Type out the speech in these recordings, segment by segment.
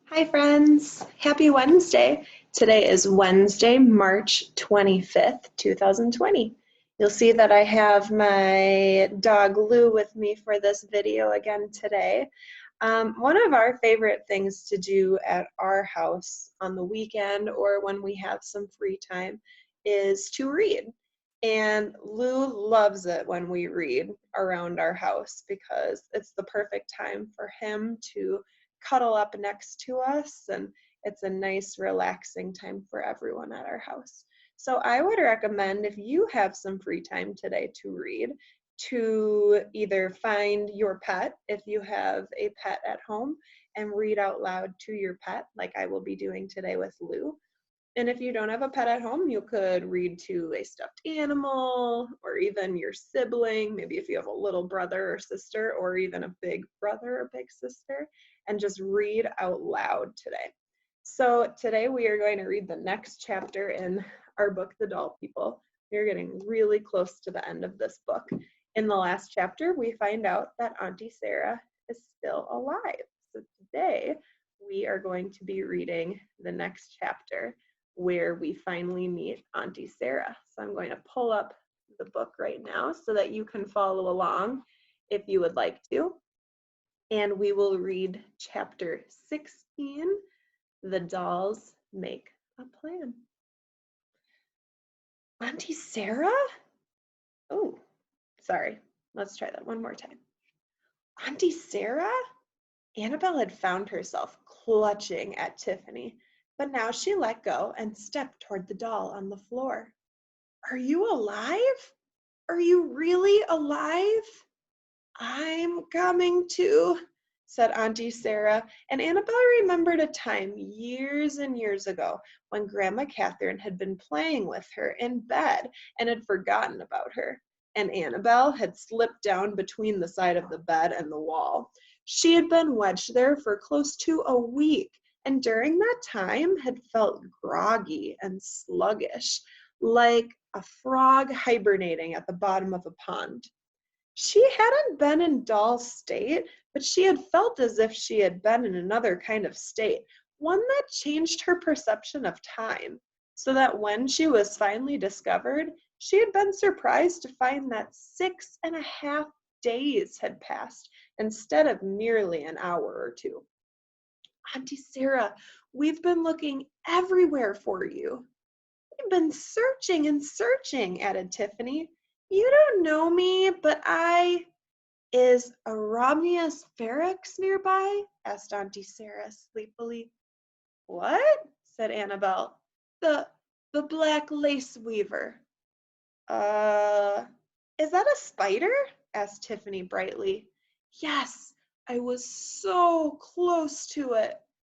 Hi friends, happy Wednesday. Today is Wednesday, March 25th, 2020. You'll see that I have my dog Lou with me for this video again today. One of our favorite things to do at our house on the weekend or when we have some free time is to read. And Lou loves it when we read around our house because it's the perfect time for him to cuddle up next to us, and it's a nice relaxing time for everyone at our house. So I would recommend, if you have some free time today to read, to either find your pet if you have a pet at home and read out loud to your pet like I will be doing today with Lou. And if you don't have a pet at home, you could read to a stuffed animal or even your sibling, maybe if you have a little brother or sister or even a big brother or big sister, and just read out loud today. So today we are going to read the next chapter in our book, The Doll People. We're getting really close to the end of this book. In the last chapter, we find out that Auntie Sarah is still alive. So today we are going to be reading the next chapter where we finally meet Auntie Sarah. So I'm going to pull up the book right now so that you can follow along if you would like to. And we will read chapter 16, The Dolls Make a Plan. Auntie Sarah? Oh, sorry. Let's try that one more time. Auntie Sarah? Annabelle had found herself clutching at Tiffany, but now she let go and stepped toward the doll on the floor. Are you alive? Are you really alive? I'm coming to, said Auntie Sarah, and Annabelle remembered a time years and years ago when Grandma Catherine had been playing with her in bed and had forgotten about her, and Annabelle had slipped down between the side of the bed and the wall. She had been wedged there for close to a week, and during that time had felt groggy and sluggish, like a frog hibernating at the bottom of a pond. She hadn't been in doll state, but she had felt as if she had been in another kind of state, one that changed her perception of time, so that when she was finally discovered, she had been surprised to find that 6.5 days had passed instead of merely an hour or two. Auntie Sarah, we've been looking everywhere for you. We've been searching and searching, added Tiffany. You don't know me, but Is Aramius Ferex nearby? Asked Auntie Sarah sleepily. What? Said Annabelle. The the black lace weaver. Uh, is that a spider? Asked Tiffany brightly. Yes, I was so close to it.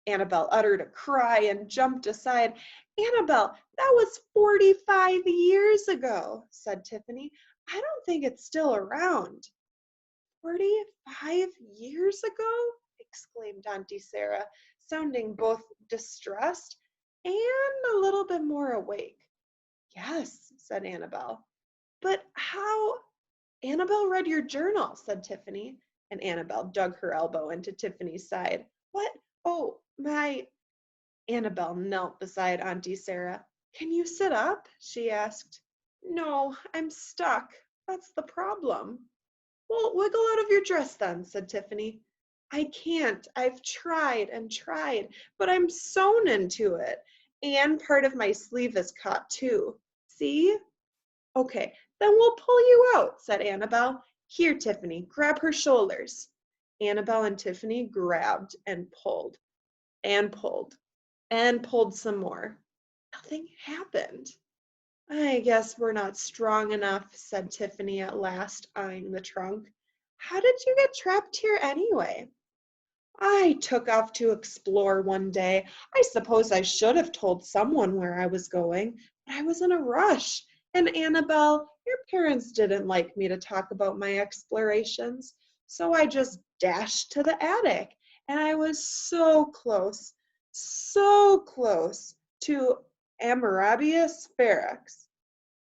Annabelle uttered a cry and jumped aside. Annabelle, that was 45 years ago, said Tiffany. I don't think it's still around. 45 years ago? Exclaimed Auntie Sarah, sounding both distressed and a little bit more awake. Yes, said Annabelle. But how? Annabelle read your journal, said Tiffany, and Annabelle dug her elbow into Tiffany's side. What? Oh, my. Annabelle knelt beside Auntie Sarah. Can you sit up? She asked. No, I'm stuck. That's the problem. Well, wiggle out of your dress then, said Tiffany. I can't. I've tried and tried, but I'm sewn into it. And part of my sleeve is caught too. See? Okay, then we'll pull you out, said Annabelle. Here, Tiffany, grab her shoulders. Annabelle and Tiffany grabbed and pulled and pulled and pulled some more. Nothing happened. I guess we're not strong enough, said Tiffany at last, eyeing the trunk. How did you get trapped here anyway? I took off to explore one day. I suppose I should have told someone where I was going, but I was in a rush. And Annabelle, your parents didn't like me to talk about my explorations, so I just dashed to the attic. And I was so close to Amarabius Ferex.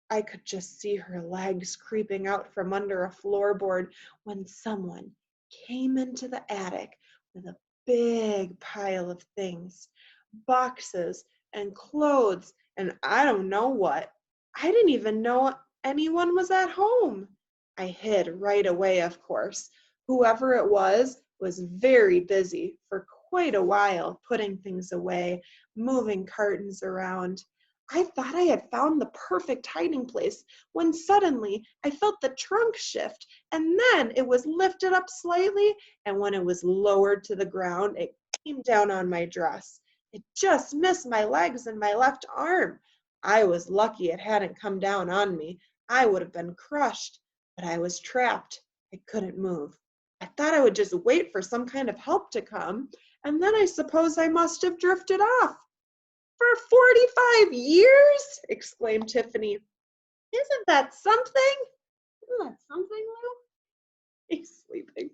I could just see her legs creeping out from under a floorboard when someone came into the attic with a big pile of things, boxes and clothes and I don't know what. I didn't even know anyone was at home. I hid right away, of course. Whoever it was very busy for quite a while, putting things away, moving cartons around. I thought I had found the perfect hiding place when suddenly I felt the trunk shift, and then it was lifted up slightly, and when it was lowered to the ground, it came down on my dress. It just missed my legs and my left arm. I was lucky it hadn't come down on me. I would have been crushed, but I was trapped. I couldn't move. I thought I would just wait for some kind of help to come, and then I suppose I must have drifted off. For 45 years? Exclaimed Tiffany. Isn't that something? Isn't that something, Lou? He's sleeping.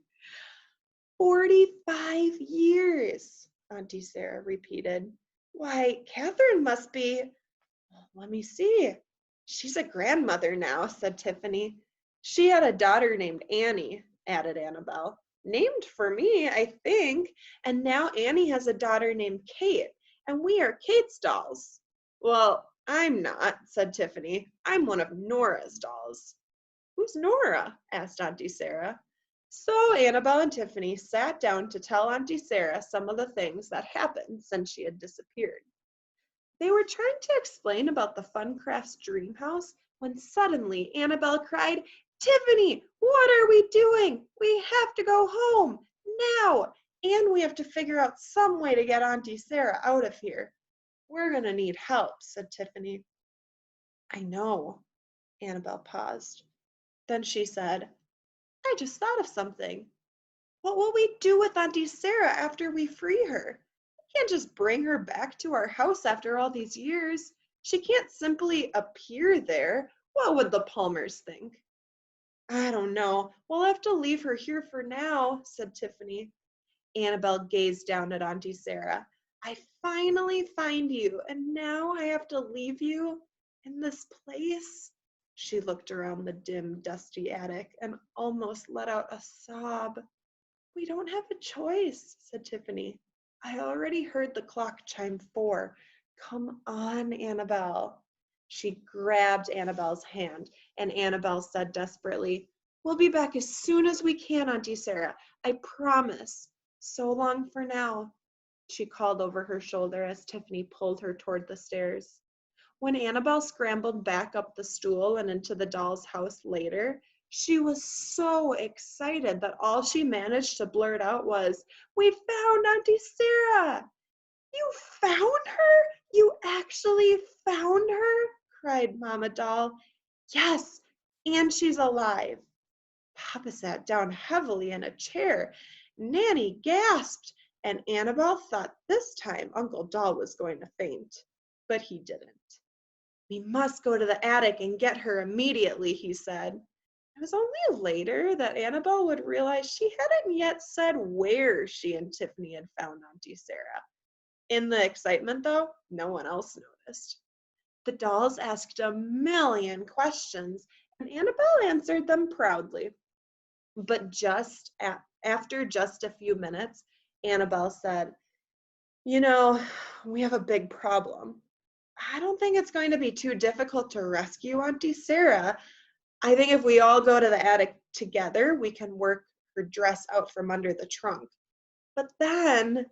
45 years, Auntie Sarah repeated. Why, Catherine must be, let me see. She's a grandmother now, said Tiffany. She had a daughter named Annie, added Annabelle. Named for me, I think. And now Annie has a daughter named Kate, and we are Kate's dolls. Well, I'm not, said Tiffany. I'm one of Nora's dolls. Who's Nora? Asked Auntie Sarah. So Annabelle and Tiffany sat down to tell Auntie Sarah some of the things that happened since she had disappeared. They were trying to explain about the Funcrafts dream house when suddenly Annabelle cried, Tiffany, what are we doing? We have to go home now, and we have to figure out some way to get Auntie Sarah out of here. We're going to need help, said Tiffany. I know. Annabelle paused. Then she said, I just thought of something. What will we do with Auntie Sarah after we free her? We can't just bring her back to our house after all these years. She can't simply appear there. What would the Palmers think? I don't know. We'll have to leave her here for now, said Tiffany. Annabelle gazed down at Auntie Sarah. I finally find you, and now I have to leave you in this place? She looked around the dim, dusty attic and almost let out a sob. We don't have a choice, said Tiffany. I already heard the clock chime 4. Come on, Annabelle. She grabbed Annabelle's hand, and Annabelle said desperately, We'll be back as soon as we can, Auntie Sarah. I promise. So long for now, she called over her shoulder as Tiffany pulled her toward the stairs. When Annabelle scrambled back up the stool and into the doll's house later, she was so excited that all she managed to blurt out was, We found Auntie Sarah! You found her? You actually found her? Cried Mama Doll. Yes, and she's alive. Papa sat down heavily in a chair. Nanny gasped, and Annabelle thought this time Uncle Doll was going to faint, but he didn't. We must go to the attic and get her immediately, he said. It was only later that Annabelle would realize she hadn't yet said where she and Tiffany had found Auntie Sarah. In the excitement, though, no one else noticed. The dolls asked a million questions, and Annabelle answered them proudly. But after just a few minutes, Annabelle said, You know, we have a big problem. I don't think it's going to be too difficult to rescue Auntie Sarah. I think if we all go to the attic together, we can work her dress out from under the trunk. But then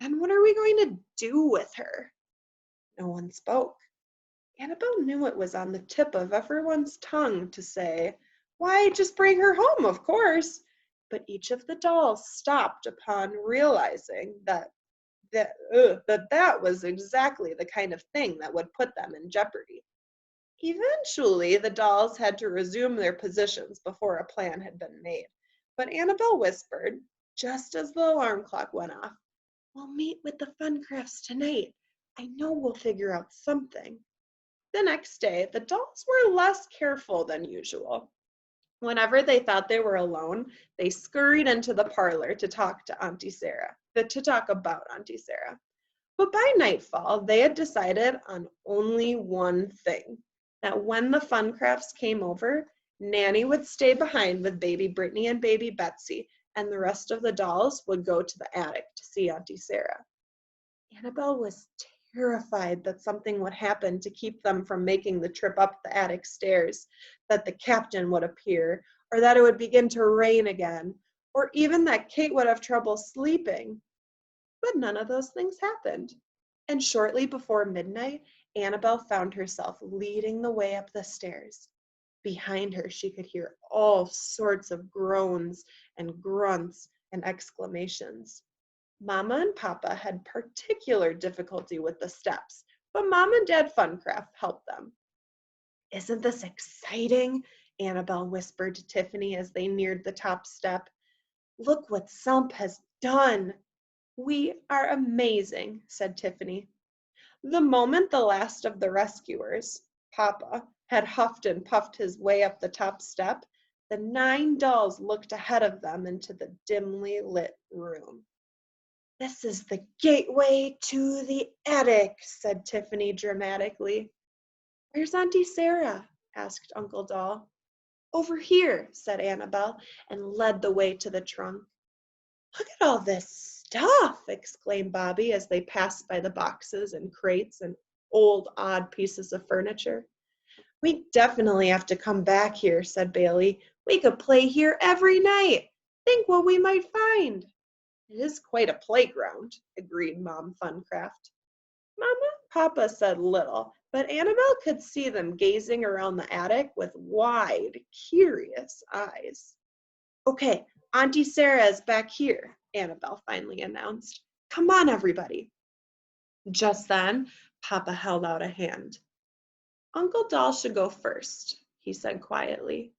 what are we going to do with her? No one spoke. Annabelle knew it was on the tip of everyone's tongue to say, Why, just bring her home, of course. But each of the dolls stopped upon realizing that was exactly the kind of thing that would put them in jeopardy. Eventually, the dolls had to resume their positions before a plan had been made. But Annabelle whispered, just as the alarm clock went off, We'll meet with the Funcrafts tonight. I know we'll figure out something. The next day, the dolls were less careful than usual. Whenever they thought they were alone, they scurried into the parlor to talk to Auntie Sarah, to talk about Auntie Sarah. But by nightfall, they had decided on only one thing, that when the Funcrafts came over, Nanny would stay behind with baby Brittany and baby Betsy, and the rest of the dolls would go to the attic to see Auntie Sarah. Annabelle was terrified that something would happen to keep them from making the trip up the attic stairs, that the captain would appear, or that it would begin to rain again, or even that Kate would have trouble sleeping. But none of those things happened. And shortly before midnight, Annabelle found herself leading the way up the stairs. Behind her, she could hear all sorts of groans and grunts and exclamations. Mama and Papa had particular difficulty with the steps, but Mom and Dad Funcraft helped them. "Isn't this exciting?" Annabelle whispered to Tiffany as they neared the top step. "Look what Sump has done." "We are amazing," said Tiffany. The moment the last of the rescuers, Papa, had huffed and puffed his way up the top step, the 9 dolls looked ahead of them into the dimly lit room. "This is the gateway to the attic," said Tiffany dramatically. "Where's Auntie Sarah?" asked Uncle Doll. "Over here," said Annabelle, and led the way to the trunk. "Look at all this stuff!" exclaimed Bobby as they passed by the boxes and crates and old, odd pieces of furniture. "We definitely have to come back here," said Bailey. "We could play here every night. Think what we might find." "It is quite a playground," agreed Mom Funcraft. Mama and Papa said little, but Annabelle could see them gazing around the attic with wide, curious eyes. "Okay, Auntie Sarah is back here," Annabelle finally announced. "Come on, everybody." Just then, Papa held out a hand. "Uncle Doll should go first," he said quietly.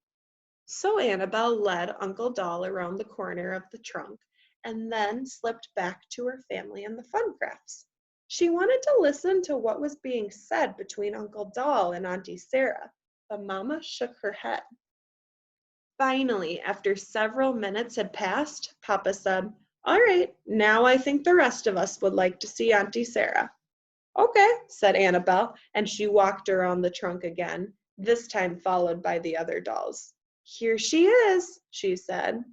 So Annabelle led Uncle Doll around the corner of the trunk and then slipped back to her family and the Funcrafts. She wanted to listen to what was being said between Uncle Doll and Auntie Sarah, but Mama shook her head. Finally, after several minutes had passed, Papa said, "All right, now I think the rest of us would like to see Auntie Sarah." "Okay," said Annabelle, and she walked around the trunk again, this time followed by the other dolls. "Here she is," she said.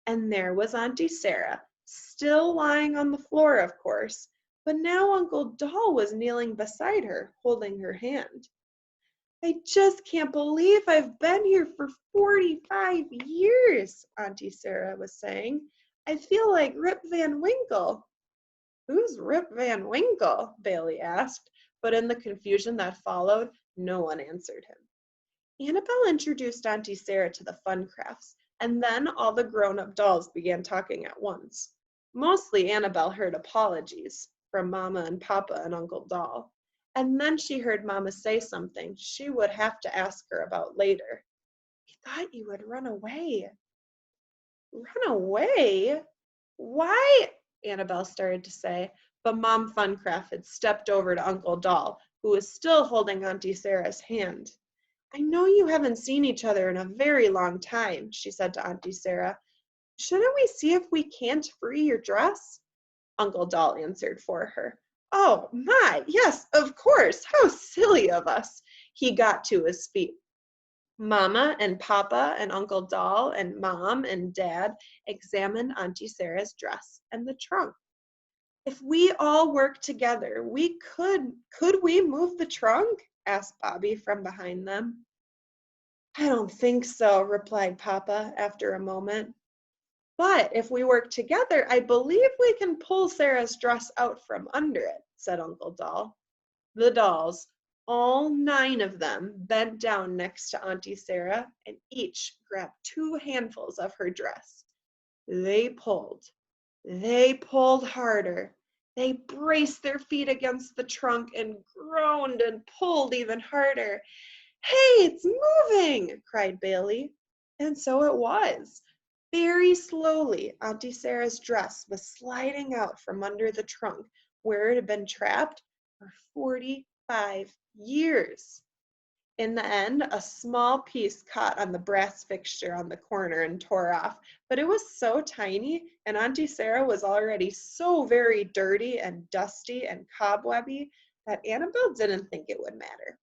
And there was Auntie Sarah, still lying on the floor, of course, but now Uncle Doll was kneeling beside her, holding her hand. "I just can't believe I've been here for 45 years, Auntie Sarah was saying. "I feel like Rip Van Winkle." "Who's Rip Van Winkle?" Bailey asked, but in the confusion that followed, no one answered him. Annabelle introduced Auntie Sarah to the Funcrafts, and then all the grown-up dolls began talking at once. Mostly Annabelle heard apologies from Mama and Papa and Uncle Doll, and then she heard Mama say something she would have to ask her about later. "We thought you would run away." "Run away? Why?" Annabelle started to say, but Mom Funcraft had stepped over to Uncle Doll, who was still holding Auntie Sarah's hand. "I know you haven't seen each other in a very long time," she said to Auntie Sarah. "Shouldn't we see if we can't free your dress?" Uncle Doll answered for her. "Oh my, yes, of course. How silly of us." He got to his feet. Mama and Papa and Uncle Doll and Mom and Dad examined Auntie Sarah's dress and the trunk. "If we all work together, we could we move the trunk?" asked Bobby from behind them. "I don't think so," replied Papa after a moment. "But if we work together, I believe we can pull Sarah's dress out from under it," said Uncle Doll. The dolls, all 9 of them, bent down next to Auntie Sarah and each grabbed 2 handfuls of her dress. They pulled. They pulled harder. They braced their feet against the trunk and groaned and pulled even harder. "Hey, it's moving!" cried Bailey. And so it was. Very slowly, Auntie Sarah's dress was sliding out from under the trunk where it had been trapped for 45 years. In the end, a small piece caught on the brass fixture on the corner and tore off, but it was so tiny, and Auntie Sarah was already so very dirty and dusty and cobwebby that Annabelle didn't think it would matter.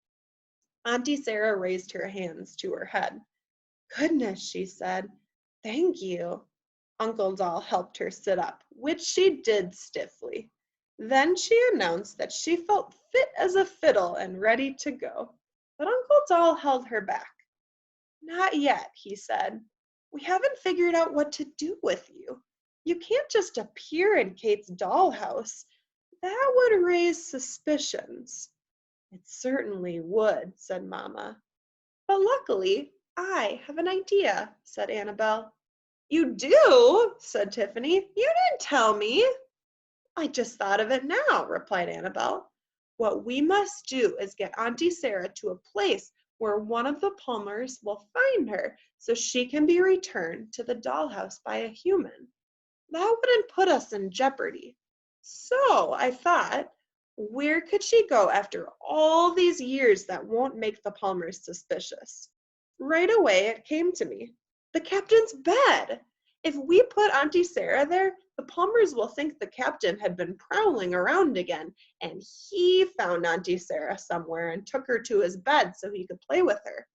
Auntie Sarah raised her hands to her head. "Goodness," she said. "Thank you." Uncle Doll helped her sit up, which she did stiffly. Then she announced that she felt fit as a fiddle and ready to go. But Uncle Doll held her back. Not yet, he said. We haven't figured out what to do with you. You can't just appear in Kate's dollhouse. That would raise suspicions. It certainly would, said Mamma. But luckily, I have an idea, said Annabel. You do, said Tiffany. You didn't tell me. I just thought of it now, replied Annabel. What we must do is get Auntie Sarah to a place where one of the Palmers will find her so she can be returned to the dollhouse by a human. That wouldn't put us in jeopardy. So I thought, where could she go after all these years that won't make the Palmers suspicious? Right away it came to me. The captain's bed. If we put Auntie Sarah there, the Palmers will think the captain had been prowling around again, and he found Auntie Sarah somewhere and took her to his bed so he could play with her.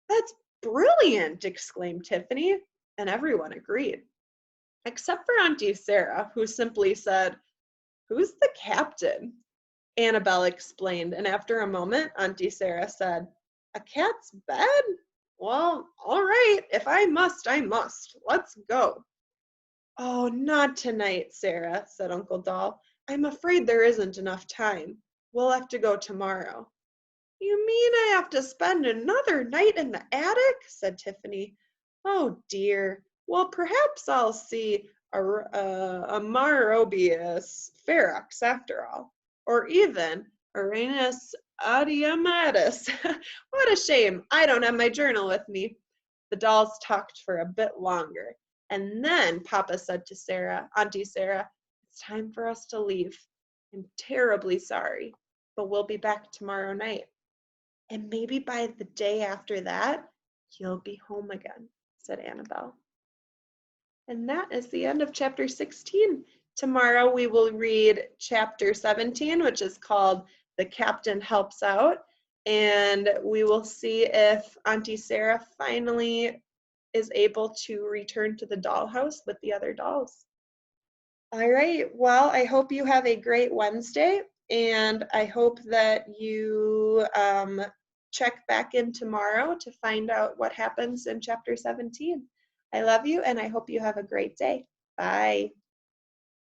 That's brilliant, exclaimed Tiffany, and everyone agreed. Except for Auntie Sarah, who simply said, "Who's the captain?" Annabel explained, and after a moment, Auntie Sarah said, "A cat's bed? Well, all right, if I must, I must. Let's go." "Oh, not tonight, Sarah," said Uncle Doll. "I'm afraid there isn't enough time. We'll have to go tomorrow." "You mean I have to spend another night in the attic?" said Tiffany. "Oh, dear. Well, perhaps I'll see a Marobius ferox after all. Or even Uranus adiamatus. What a shame. I don't have my journal with me." The dolls talked for a bit longer. And then Papa said to Sarah, Auntie Sarah, "It's time for us to leave. I'm terribly sorry, but we'll be back tomorrow night. And maybe by the day after that, you'll be home again," said Annabel. And that is the end of chapter 16. Tomorrow we will read chapter 17, which is called The Captain Helps Out. And we will see if Auntie Sarah finally is able to return to the dollhouse with the other dolls. All right. Well, I hope you have a great Wednesday, and I hope that you check back in tomorrow to find out what happens in chapter 17. I love you, and I hope you have a great day. Bye.